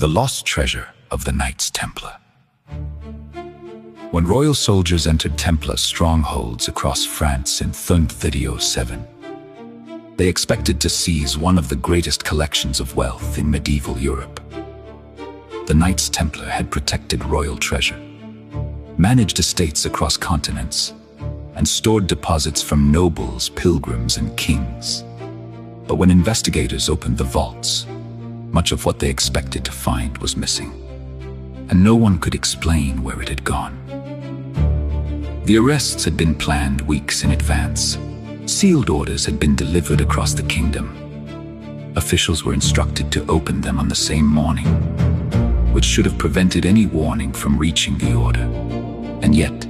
The lost treasure of the Knights Templar. When royal soldiers entered Templar strongholds across France in 1307, they expected to seize one of the greatest collections of wealth in medieval Europe. The Knights Templar had protected royal treasure, managed estates across continents, and stored deposits from nobles, pilgrims, and kings. But when investigators opened the vaults, much of what they expected to find was missing, and no one could explain where it had gone. The arrests had been planned weeks in advance. Sealed orders had been delivered across the kingdom. Officials were instructed to open them on the same morning, which should have prevented any warning from reaching the order. And yet,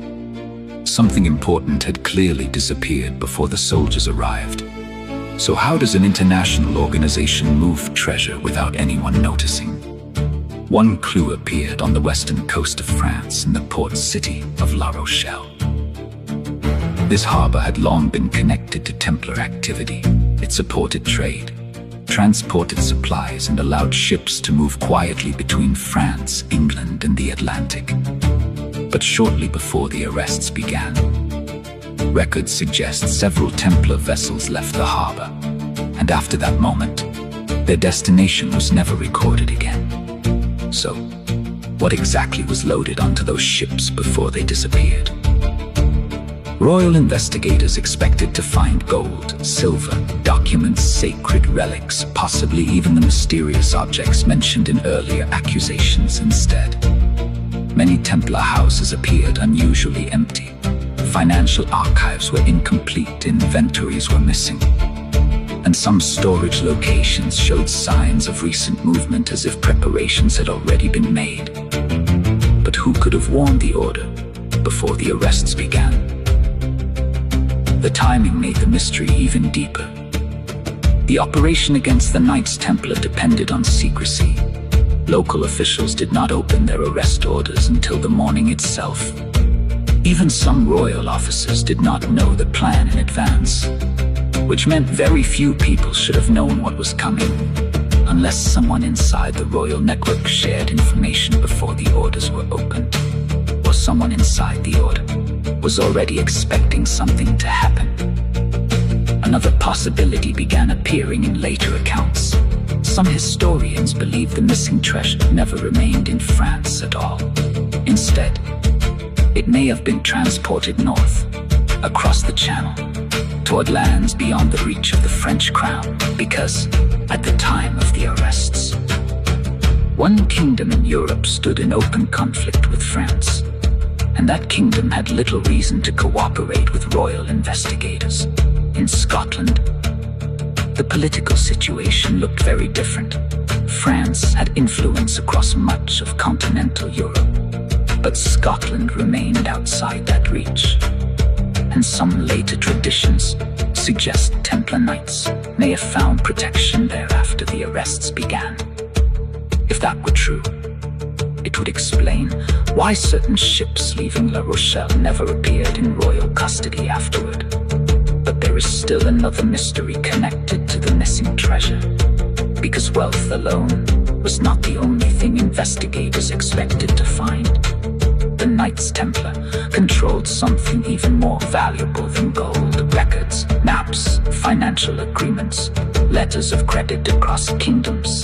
something important had clearly disappeared before the soldiers arrived. So how does an international organization move treasure without anyone noticing? One clue appeared on the western coast of France in the port city of La Rochelle. This harbor had long been connected to Templar activity. It supported trade, transported supplies, and allowed ships to move quietly between France, England, and the Atlantic. But shortly before the arrests began, records suggest several Templar vessels left the harbor, and after that moment, their destination was never recorded again. So, what exactly was loaded onto those ships before they disappeared? Royal investigators expected to find gold, silver, documents, sacred relics, possibly even the mysterious objects mentioned in earlier accusations instead. Many Templar houses appeared unusually empty. Financial archives were incomplete, inventories were missing, and some storage locations showed signs of recent movement as if preparations had already been made. But who could have warned the order before the arrests began? The timing made the mystery even deeper. The operation against the Knights Templar depended on secrecy. Local officials did not open their arrest orders until the morning itself. Even some royal officers did not know the plan in advance, which meant very few people should have known what was coming, unless someone inside the royal network shared information before the orders were opened, or someone inside the order was already expecting something to happen. Another possibility began appearing in later accounts. Some historians believe the missing treasure never remained in France at all. Instead, it may have been transported north, across the Channel, toward lands beyond the reach of the French crown, because, at the time of the arrests, one kingdom in Europe stood in open conflict with France, and that kingdom had little reason to cooperate with royal investigators. In Scotland, the political situation looked very different. France had influence across much of continental Europe, but Scotland remained outside that reach. And some later traditions suggest Templar Knights may have found protection there after the arrests began. If that were true, it would explain why certain ships leaving La Rochelle never appeared in royal custody afterward. But there is still another mystery connected to the missing treasure, because wealth alone was not the only thing investigators expected to find. The Knights Templar controlled something even more valuable than gold: records, maps, financial agreements, letters of credit across kingdoms,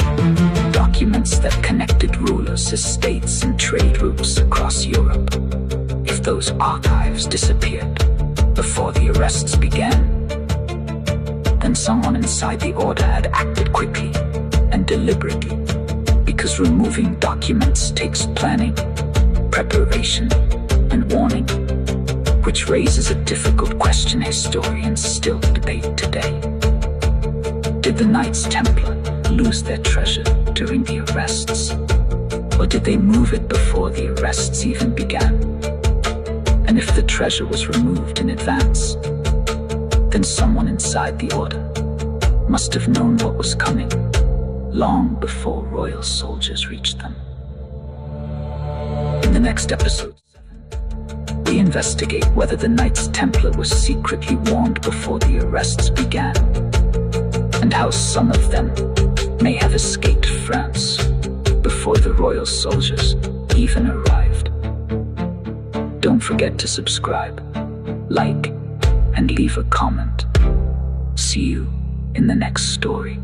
documents that connected rulers, estates, and trade routes across Europe. If those archives disappeared before the arrests began, then someone inside the order had acted quickly and deliberately, because removing documents takes planning, preparation, and warning, which raises a difficult question historians still debate today. Did the Knights Templar lose their treasure during the arrests, or did they move it before the arrests even began? And if the treasure was removed in advance, then someone inside the order must have known what was coming long before royal soldiers reached them. In the next episode 7, we investigate whether the Knights Templar were secretly warned before the arrests began, and how some of them may have escaped France before before the royal soldiers even arrived. Don't forget to subscribe, like, and leave a comment. See you in the next story.